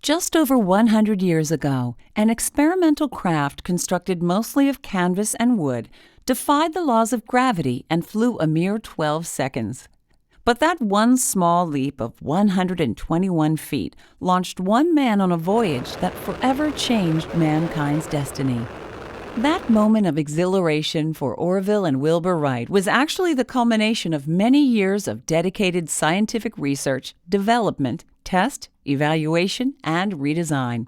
Just over 100 years ago, an experimental craft constructed mostly of canvas and wood defied the laws of gravity and flew a mere 12 seconds. But that one small leap of 121 feet launched one man on a voyage that forever changed mankind's destiny. That moment of exhilaration for Orville and Wilbur Wright was actually the culmination of many years of dedicated scientific research, development, test, evaluation, and redesign.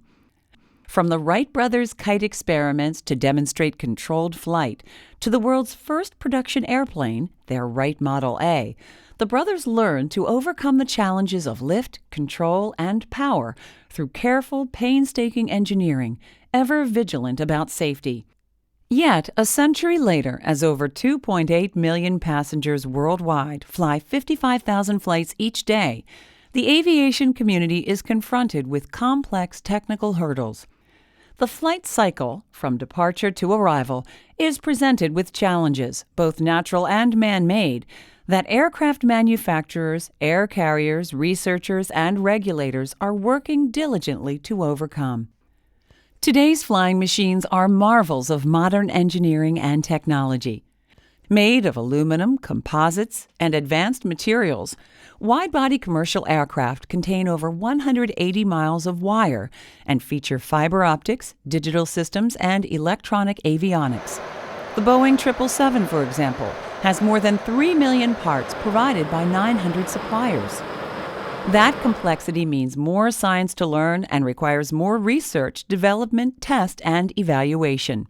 From the Wright brothers' kite experiments to demonstrate controlled flight, to the world's first production airplane, their Wright Model A, the brothers learned to overcome the challenges of lift, control, and power through careful, painstaking engineering, ever vigilant about safety. Yet, a century later, as over 2.8 million passengers worldwide fly 55,000 flights each day, the aviation community is confronted with complex technical hurdles. The flight cycle, from departure to arrival, is presented with challenges, both natural and man-made, that aircraft manufacturers, air carriers, researchers, and regulators are working diligently to overcome. Today's flying machines are marvels of modern engineering and technology. Made of aluminum, composites, and advanced materials, wide-body commercial aircraft contain over 180 miles of wire and feature fiber optics, digital systems, and electronic avionics. The Boeing 777, for example, has more than 3 million parts provided by 900 suppliers. That complexity means more science to learn and requires more research, development, test, and evaluation.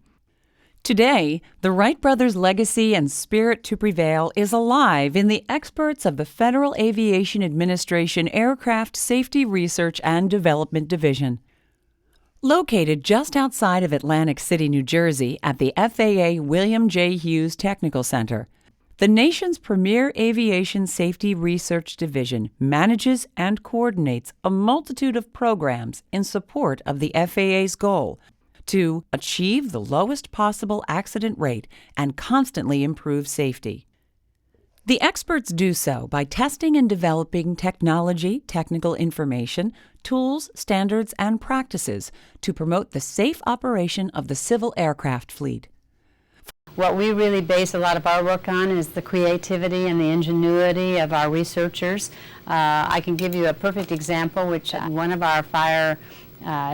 Today, the Wright brothers' legacy and spirit to prevail is alive in the experts of the Federal Aviation Administration Aircraft Safety Research and Development Division. Located just outside of Atlantic City, New Jersey, at the FAA William J. Hughes Technical Center, the nation's premier aviation safety research division manages and coordinates a multitude of programs in support of the FAA's goal to achieve the lowest possible accident rate and constantly improve safety. The experts do so by testing and developing technology, technical information, tools, standards, and practices to promote the safe operation of the civil aircraft fleet. What we really base a lot of our work on is the creativity and the ingenuity of our researchers. I can give you a perfect example, which one of our fire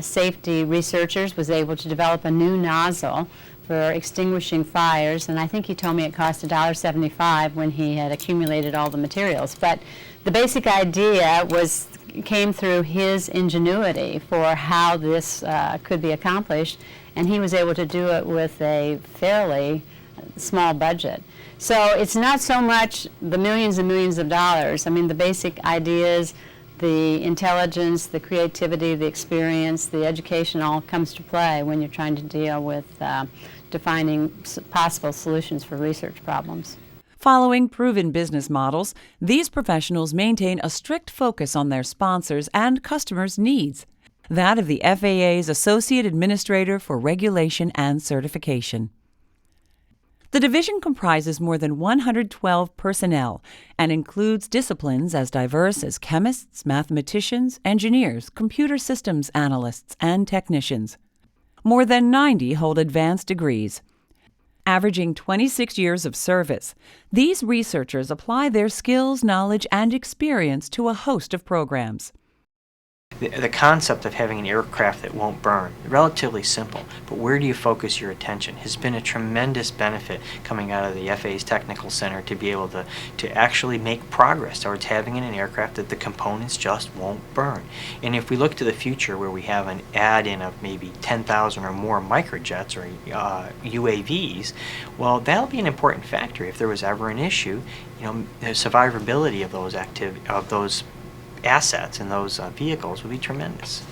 safety researchers was able to develop a new nozzle for extinguishing fires, and I think he told me it cost $1.75 when he had accumulated all the materials. But the basic idea came through his ingenuity for how this could be accomplished, and he was able to do it with a fairly small budget. So it's not so much the millions and millions of dollars. I mean, the basic ideas, the intelligence, the creativity, the experience, the education all comes to play when you're trying to deal with defining possible solutions for research problems. Following proven business models, these professionals maintain a strict focus on their sponsors' and customers' needs, that of the FAA's Associate Administrator for Regulation and Certification. The division comprises more than 112 personnel and includes disciplines as diverse as chemists, mathematicians, engineers, computer systems analysts, and technicians. More than 90 hold advanced degrees. Averaging 26 years of service, these researchers apply their skills, knowledge, and experience to a host of programs. The concept of having an aircraft that won't burn, relatively simple, but where do you focus your attention, has been a tremendous benefit coming out of the FAA's Technical Center to be able to actually make progress towards having an aircraft that the components just won't burn. And if we look to the future where we have an add-in of maybe 10,000 or more microjets or UAVs, well, that'll be an important factor. If there was ever an issue, the survivability of those assets and those vehicles would be tremendous.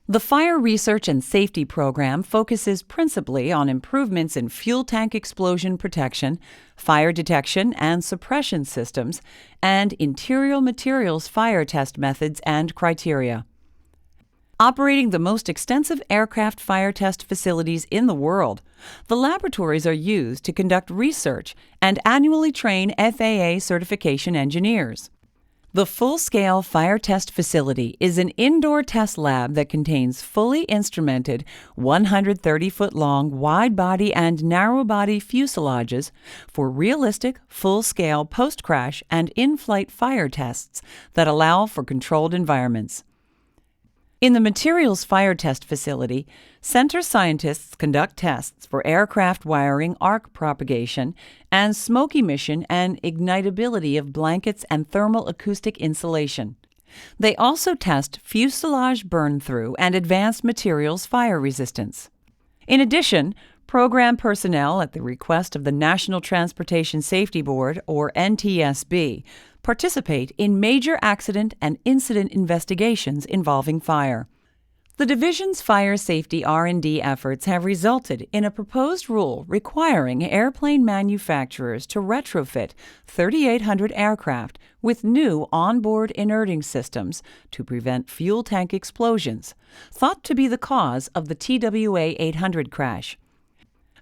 The Fire Research and Safety Program focuses principally on improvements in fuel tank explosion protection, fire detection and suppression systems, and interior materials fire test methods and criteria. Operating the most extensive aircraft fire test facilities in the world, the laboratories are used to conduct research and annually train FAA certification engineers. The Full-Scale Fire Test Facility is an indoor test lab that contains fully instrumented 130-foot-long wide-body and narrow-body fuselages for realistic, full-scale post-crash and in-flight fire tests that allow for controlled environments. In the Materials Fire Test Facility, center scientists conduct tests for aircraft wiring arc propagation and smoke emission and ignitability of blankets and thermal acoustic insulation. They also test fuselage burn-through and advanced materials fire resistance. In addition, program personnel, at the request of the National Transportation Safety Board, or NTSB, participate in major accident and incident investigations involving fire. The division's fire safety R&D efforts have resulted in a proposed rule requiring airplane manufacturers to retrofit 3,800 aircraft with new onboard inerting systems to prevent fuel tank explosions, thought to be the cause of the TWA 800 crash.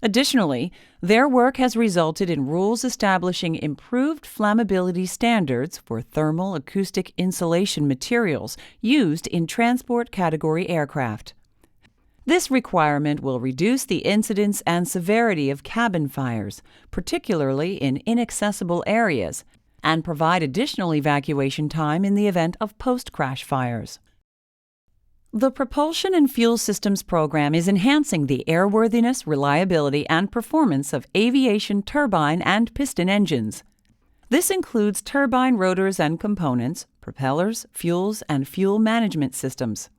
Additionally, their work has resulted in rules establishing improved flammability standards for thermal acoustic insulation materials used in transport category aircraft. This requirement will reduce the incidence and severity of cabin fires, particularly in inaccessible areas, and provide additional evacuation time in the event of post-crash fires. The Propulsion and Fuel Systems program is enhancing the airworthiness, reliability, and performance of aviation turbine and piston engines. This includes turbine rotors and components, propellers, fuels, and fuel management systems.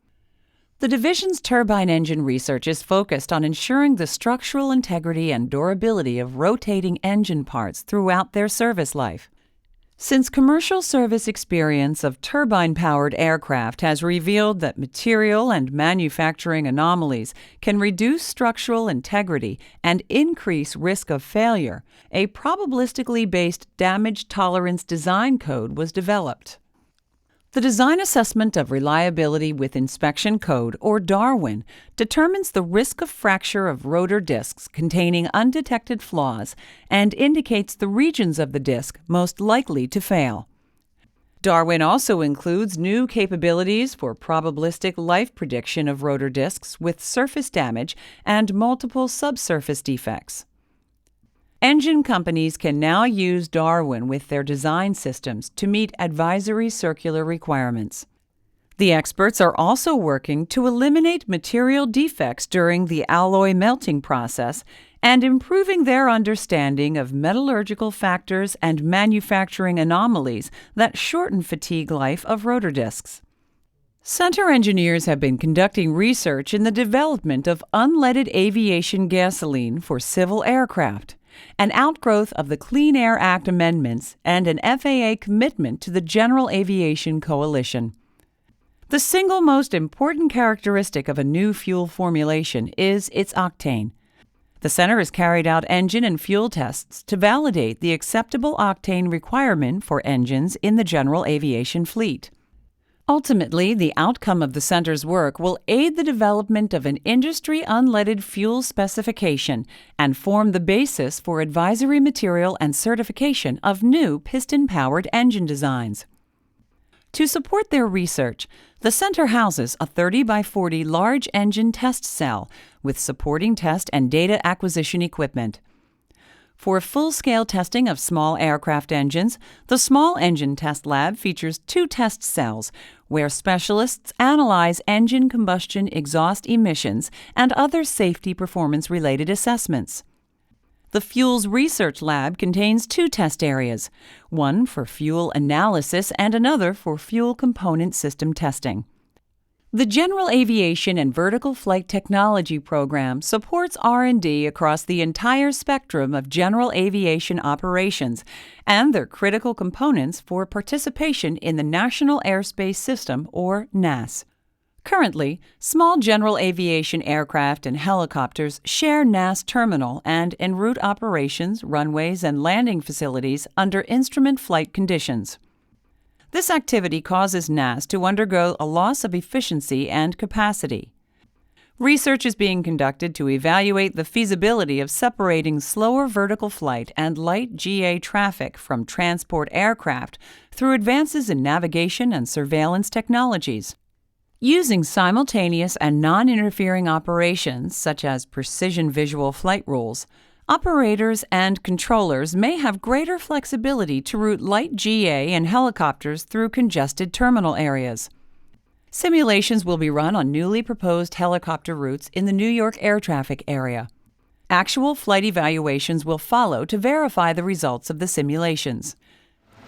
The division's turbine engine research is focused on ensuring the structural integrity and durability of rotating engine parts throughout their service life. Since commercial service experience of turbine-powered aircraft has revealed that material and manufacturing anomalies can reduce structural integrity and increase risk of failure, a probabilistically based damage tolerance design code was developed. The Design Assessment of Reliability with Inspection Code, or DARWIN, determines the risk of fracture of rotor discs containing undetected flaws and indicates the regions of the disc most likely to fail. DARWIN also includes new capabilities for probabilistic life prediction of rotor discs with surface damage and multiple subsurface defects. Engine companies can now use DARWIN with their design systems to meet advisory circular requirements. The experts are also working to eliminate material defects during the alloy melting process and improving their understanding of metallurgical factors and manufacturing anomalies that shorten fatigue life of rotor discs. Center engineers have been conducting research in the development of unleaded aviation gasoline for civil aircraft, an outgrowth of the Clean Air Act amendments and an FAA commitment to the General Aviation Coalition. The single most important characteristic of a new fuel formulation is its octane. The Center has carried out engine and fuel tests to validate the acceptable octane requirement for engines in the general aviation fleet. Ultimately, the outcome of the Center's work will aid the development of an industry unleaded fuel specification and form the basis for advisory material and certification of new piston-powered engine designs. To support their research, the Center houses a 30 by 40 large engine test cell with supporting test and data acquisition equipment. For full-scale testing of small aircraft engines, the Small Engine Test Lab features 2 test cells where specialists analyze engine combustion exhaust emissions and other safety performance-related assessments. The Fuels Research Lab contains 2 test areas, one for fuel analysis and another for fuel component system testing. The General Aviation and Vertical Flight Technology program supports R&D across the entire spectrum of general aviation operations and their critical components for participation in the National Airspace System, or NAS. Currently, small general aviation aircraft and helicopters share NAS terminal and en route operations, runways, and landing facilities under instrument flight conditions. This activity causes NAS to undergo a loss of efficiency and capacity. Research is being conducted to evaluate the feasibility of separating slower vertical flight and light GA traffic from transport aircraft through advances in navigation and surveillance technologies. Using simultaneous and non-interfering operations, such as precision visual flight rules, operators and controllers may have greater flexibility to route light GA and helicopters through congested terminal areas. Simulations will be run on newly proposed helicopter routes in the New York air traffic area. Actual flight evaluations will follow to verify the results of the simulations.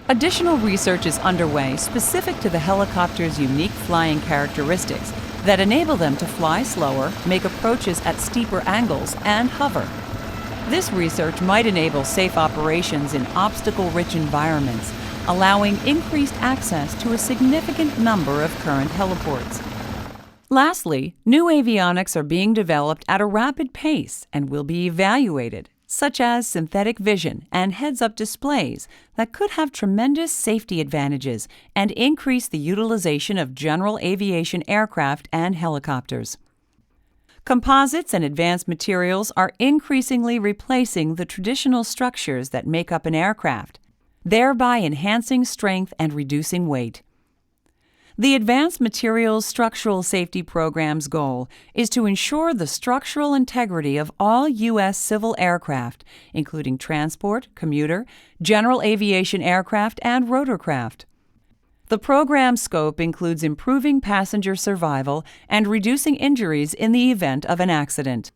Additional research is underway specific to the helicopter's unique flying characteristics that enable them to fly slower, make approaches at steeper angles, and hover. This research might enable safe operations in obstacle-rich environments, allowing increased access to a significant number of current heliports. Lastly, new avionics are being developed at a rapid pace and will be evaluated, such as synthetic vision and heads-up displays that could have tremendous safety advantages and increase the utilization of general aviation aircraft and helicopters. Composites and advanced materials are increasingly replacing the traditional structures that make up an aircraft, thereby enhancing strength and reducing weight. The Advanced Materials Structural Safety Program's goal is to ensure the structural integrity of all U.S. civil aircraft, including transport, commuter, general aviation aircraft, and rotorcraft. The program's scope includes improving passenger survival and reducing injuries in the event of an accident.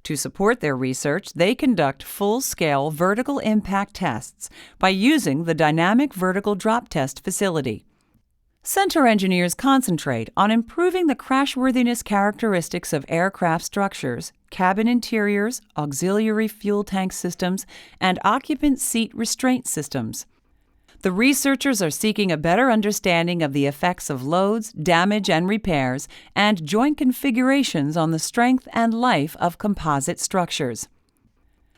To support their research, they conduct full-scale vertical impact tests by using the Dynamic Vertical Drop Test facility. Center engineers concentrate on improving the crashworthiness characteristics of aircraft structures, cabin interiors, auxiliary fuel tank systems, and occupant seat restraint systems. The researchers are seeking a better understanding of the effects of loads, damage and repairs, and joint configurations on the strength and life of composite structures.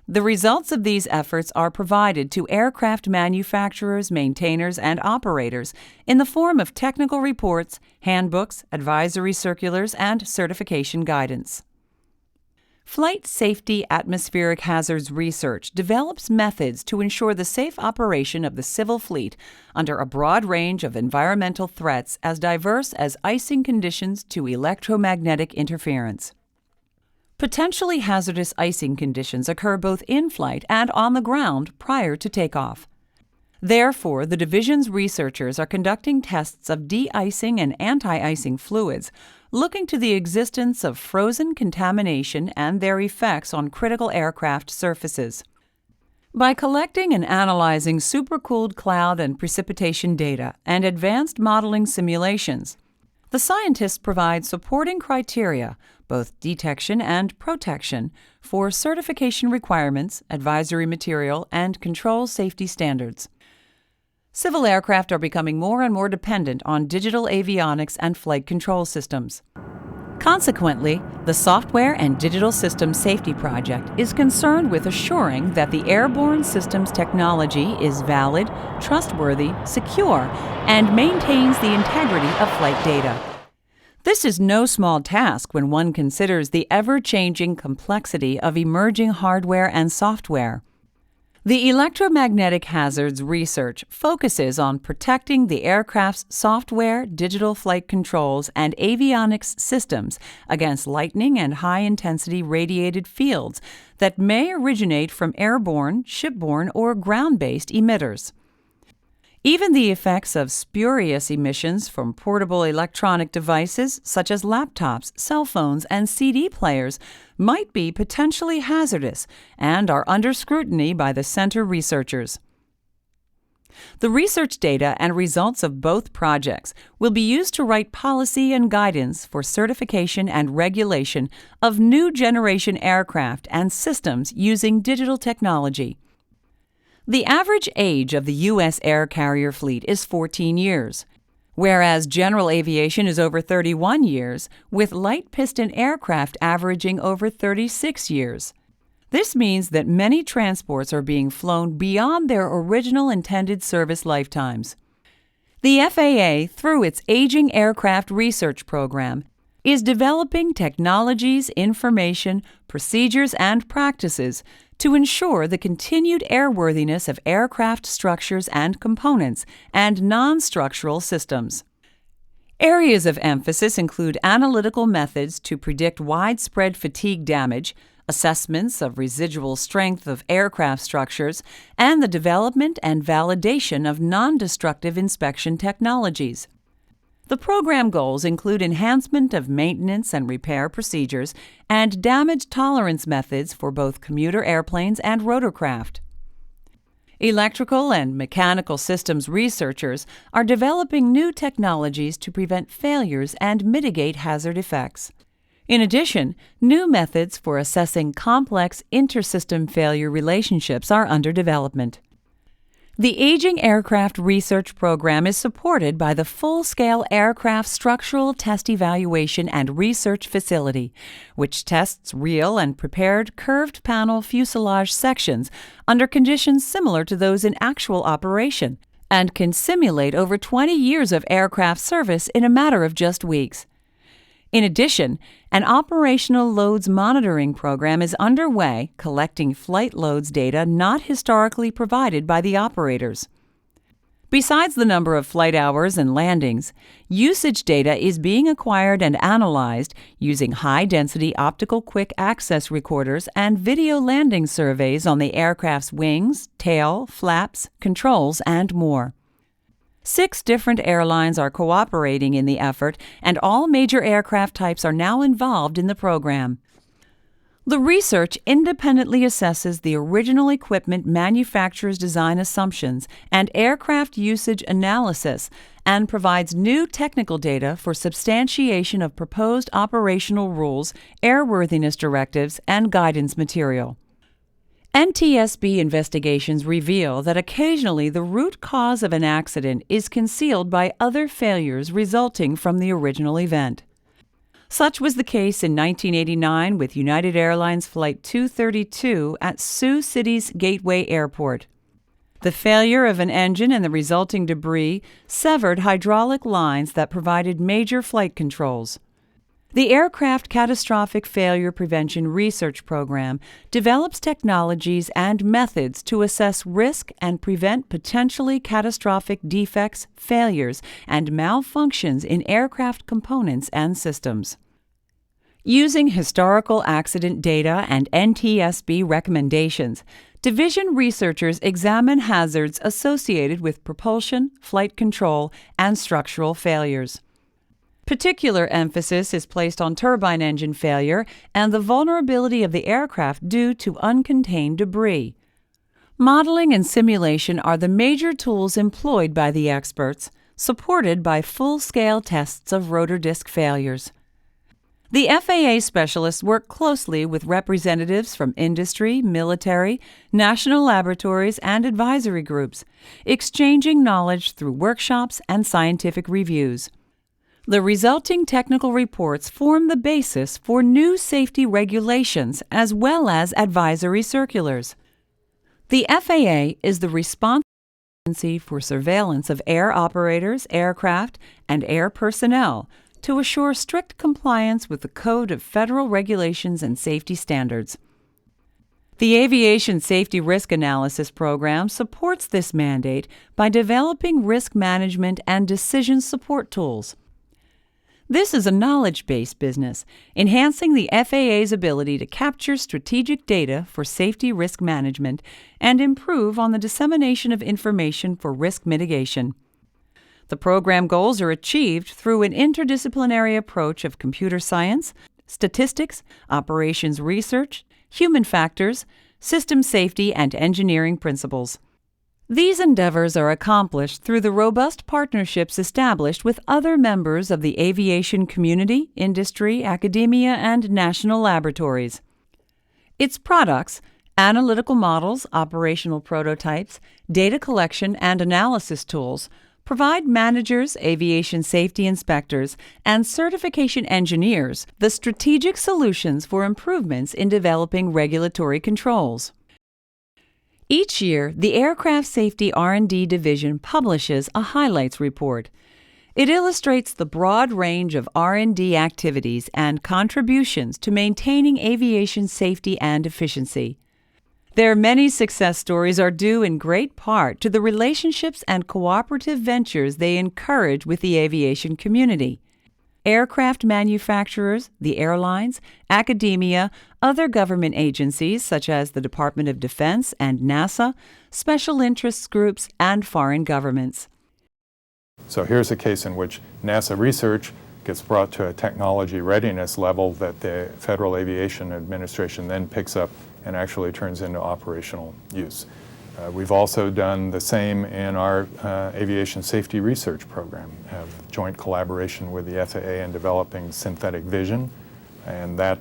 The results of these efforts are provided to aircraft manufacturers, maintainers, and operators in the form of technical reports, handbooks, advisory circulars, and certification guidance. Flight Safety Atmospheric Hazards Research develops methods to ensure the safe operation of the civil fleet under a broad range of environmental threats as diverse as icing conditions to electromagnetic interference. Potentially hazardous icing conditions occur both in flight and on the ground prior to takeoff. Therefore, the division's researchers are conducting tests of de-icing and anti-icing fluids, looking to the existence of frozen contamination and their effects on critical aircraft surfaces. By collecting and analyzing supercooled cloud and precipitation data and advanced modeling simulations, the scientists provide supporting criteria, both detection and protection, for certification requirements, advisory material, and control safety standards. Civil aircraft are becoming more and more dependent on digital avionics and flight control systems. Consequently, the Software and Digital Systems Safety Project is concerned with assuring that the airborne systems technology is valid, trustworthy, secure, and maintains the integrity of flight data. This is no small task when one considers the ever-changing complexity of emerging hardware and software. The electromagnetic hazards research focuses on protecting the aircraft's software, digital flight controls, and avionics systems against lightning and high-intensity radiated fields that may originate from airborne, shipborne, or ground-based emitters. Even the effects of spurious emissions from portable electronic devices such as laptops, cell phones, and CD players might be potentially hazardous and are under scrutiny by the center researchers. The research data and results of both projects will be used to write policy and guidance for certification and regulation of new generation aircraft and systems using digital technology. The average age of the U.S. air carrier fleet is 14 years, whereas general aviation is over 31 years, with light piston aircraft averaging over 36 years. This means that many transports are being flown beyond their original intended service lifetimes. The FAA, through its Aging Aircraft Research Program, is developing technologies, information, procedures, and practices to ensure the continued airworthiness of aircraft structures and components and non-structural systems. Areas of emphasis include analytical methods to predict widespread fatigue damage, assessments of residual strength of aircraft structures, and the development and validation of non-destructive inspection technologies. The program goals include enhancement of maintenance and repair procedures and damage tolerance methods for both commuter airplanes and rotorcraft. Electrical and mechanical systems researchers are developing new technologies to prevent failures and mitigate hazard effects. In addition, new methods for assessing complex intersystem failure relationships are under development. The Aging Aircraft Research Program is supported by the Full-Scale Aircraft Structural Test Evaluation and Research Facility, which tests real and prepared curved panel fuselage sections under conditions similar to those in actual operation, and can simulate over 20 years of aircraft service in a matter of just weeks. In addition, an operational loads monitoring program is underway collecting flight loads data not historically provided by the operators. Besides the number of flight hours and landings, usage data is being acquired and analyzed using high-density optical quick access recorders and video landing surveys on the aircraft's wings, tail, flaps, controls, and more. 6 different airlines are cooperating in the effort, and all major aircraft types are now involved in the program. The research independently assesses the original equipment manufacturer's design assumptions and aircraft usage analysis and provides new technical data for substantiation of proposed operational rules, airworthiness directives, and guidance material. NTSB investigations reveal that occasionally the root cause of an accident is concealed by other failures resulting from the original event. Such was the case in 1989 with United Airlines Flight 232 at Sioux City's Gateway Airport. The failure of an engine and the resulting debris severed hydraulic lines that provided major flight controls. The Aircraft Catastrophic Failure Prevention Research Program develops technologies and methods to assess risk and prevent potentially catastrophic defects, failures, and malfunctions in aircraft components and systems. Using historical accident data and NTSB recommendations, division researchers examine hazards associated with propulsion, flight control, and structural failures. Particular emphasis is placed on turbine engine failure and the vulnerability of the aircraft due to uncontained debris. Modeling and simulation are the major tools employed by the experts, supported by full-scale tests of rotor disc failures. The FAA specialists work closely with representatives from industry, military, national laboratories, and advisory groups, exchanging knowledge through workshops and scientific reviews. The resulting technical reports form the basis for new safety regulations as well as advisory circulars. The FAA is the responsible agency for surveillance of air operators, aircraft, and air personnel to assure strict compliance with the Code of Federal Regulations and Safety Standards. The Aviation Safety Risk Analysis Program supports this mandate by developing risk management and decision support tools. This is a knowledge-based business, enhancing the FAA's ability to capture strategic data for safety risk management and improve on the dissemination of information for risk mitigation. The program goals are achieved through an interdisciplinary approach of computer science, statistics, operations research, human factors, system safety, and engineering principles. These endeavors are accomplished through the robust partnerships established with other members of the aviation community, industry, academia, and national laboratories. Its products, analytical models, operational prototypes, data collection and analysis tools, provide managers, aviation safety inspectors, and certification engineers the strategic solutions for improvements in developing regulatory controls. Each year, the Aircraft Safety R&D Division publishes a highlights report. It illustrates the broad range of R&D activities and contributions to maintaining aviation safety and efficiency. Their many success stories are due in great part to the relationships and cooperative ventures they encourage with the aviation community. Aircraft manufacturers, the airlines, academia, other government agencies such as the Department of Defense and NASA, special interests groups, and foreign governments. So here's a case in which NASA research gets brought to a technology readiness level that the Federal Aviation Administration then picks up and actually turns into operational use. We've also done the same in our aviation safety research program, have joint collaboration with the FAA in developing synthetic vision, and that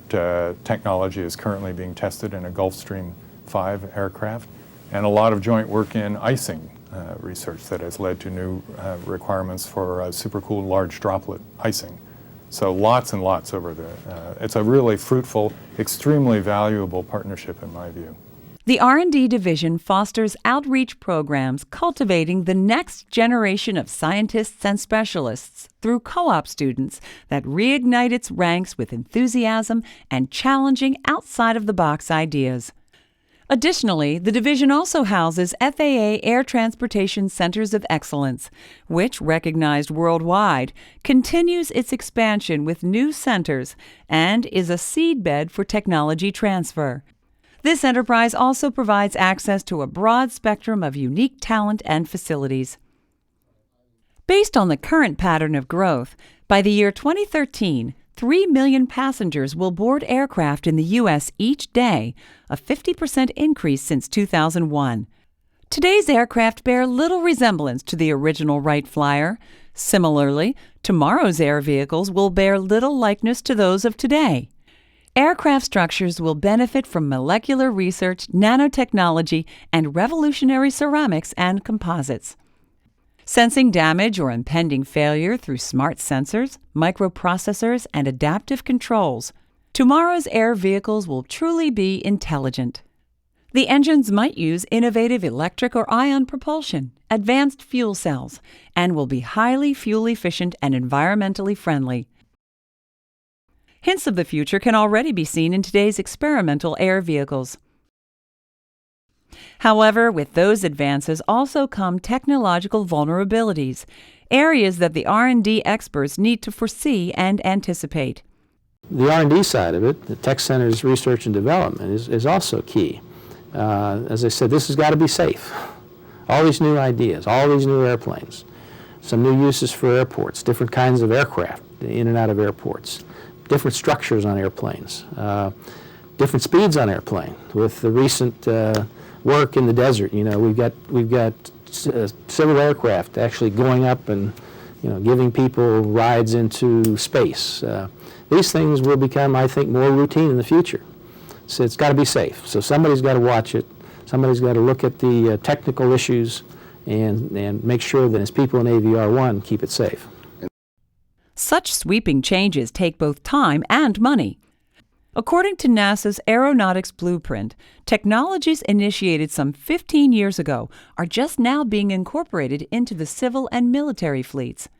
technology is currently being tested in a Gulfstream 5 aircraft, and a lot of joint work in icing research that has led to new requirements for supercooled large droplet icing. So lots and lots over the, it's a really fruitful, extremely valuable partnership in my view. The R&D division fosters outreach programs cultivating the next generation of scientists and specialists through co-op students that reignite its ranks with enthusiasm and challenging outside-of-the-box ideas. Additionally, the division also houses FAA Air Transportation Centers of Excellence, which, recognized worldwide, continues its expansion with new centers and is a seedbed for technology transfer. This enterprise also provides access to a broad spectrum of unique talent and facilities. Based on the current pattern of growth, by the year 2013, 3 million passengers will board aircraft in the U.S. each day, a 50% increase since 2001. Today's aircraft bear little resemblance to the original Wright Flyer. Similarly, tomorrow's air vehicles will bear little likeness to those of today. Aircraft structures will benefit from molecular research, nanotechnology, and revolutionary ceramics and composites. Sensing damage or impending failure through smart sensors, microprocessors, and adaptive controls, tomorrow's air vehicles will truly be intelligent. The engines might use innovative electric or ion propulsion, advanced fuel cells, and will be highly fuel efficient and environmentally friendly. Hints of the future can already be seen in today's experimental air vehicles. However, with those advances also come technological vulnerabilities, areas that the R&D experts need to foresee and anticipate. The R&D side of it, the Tech Center's research and development, is also key. As I said, this has got to be safe. All these new ideas, all these new airplanes, some new uses for airports, different kinds of aircraft in and out of airports, different structures on airplanes, different speeds on airplane. With the recent work in the desert, you know, we've got civil aircraft actually going up and, you know, giving people rides into space. These things will become, I think, more routine in the future. So it's got to be safe. So somebody's got to watch it. Somebody's got to look at the technical issues and make sure that as people in AVR1 keep it safe. Such sweeping changes take both time and money. According to NASA's Aeronautics Blueprint, technologies initiated some 15 years ago are just now being incorporated into the civil and military fleets.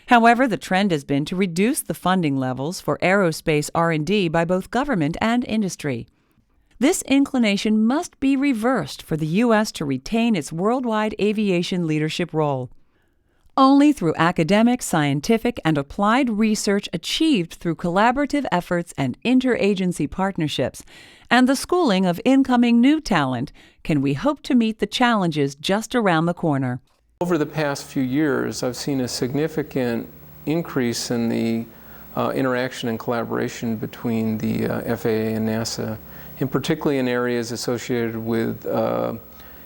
However, the trend has been to reduce the funding levels for aerospace R&D by both government and industry. This inclination must be reversed for the U.S. to retain its worldwide aviation leadership role. Only through academic, scientific, and applied research achieved through collaborative efforts and interagency partnerships, and the schooling of incoming new talent, can we hope to meet the challenges just around the corner. Over the past few years, I've seen a significant increase in the interaction and collaboration between the FAA and NASA, and particularly in areas associated with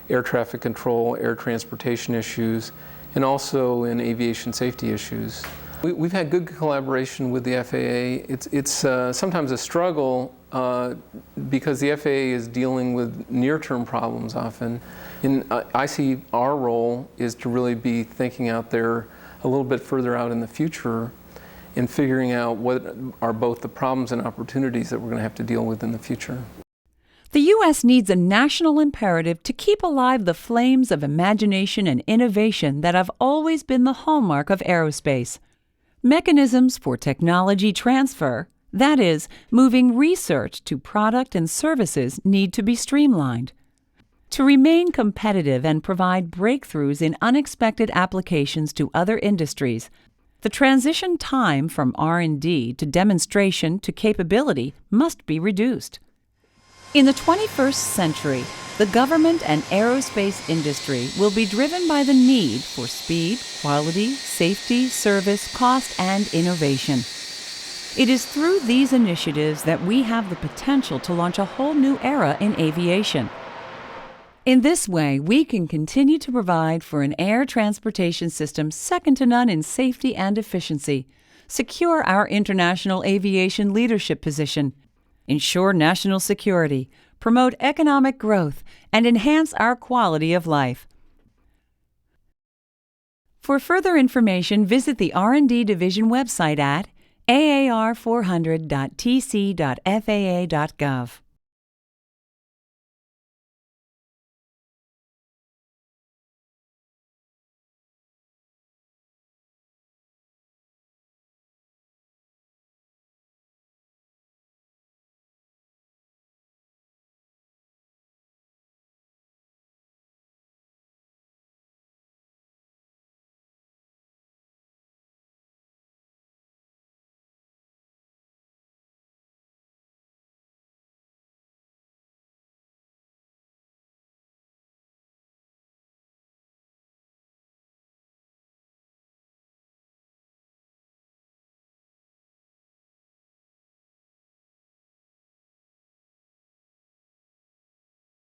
air traffic control, air transportation issues, and also in aviation safety issues. We've had good collaboration with the FAA. It's sometimes a struggle because the FAA is dealing with near-term problems often. And I see our role is to really be thinking out there a little bit further out in the future and figuring out what are both the problems and opportunities that we're going to have to deal with in the future. The U.S. needs a national imperative to keep alive the flames of imagination and innovation that have always been the hallmark of aerospace. Mechanisms for technology transfer, that is, moving research to product and services, need to be streamlined. To remain competitive and provide breakthroughs in unexpected applications to other industries, the transition time from R&D to demonstration to capability must be reduced. In the 21st century, the government and aerospace industry will be driven by the need for speed, quality, safety, service, cost, and innovation. It is through these initiatives that we have the potential to launch a whole new era in aviation. In this way, we can continue to provide for an air transportation system second to none in safety and efficiency, secure our international aviation leadership position, ensure national security, promote economic growth, and enhance our quality of life. For further information, visit the R&D Division website at aar400.tc.faa.gov.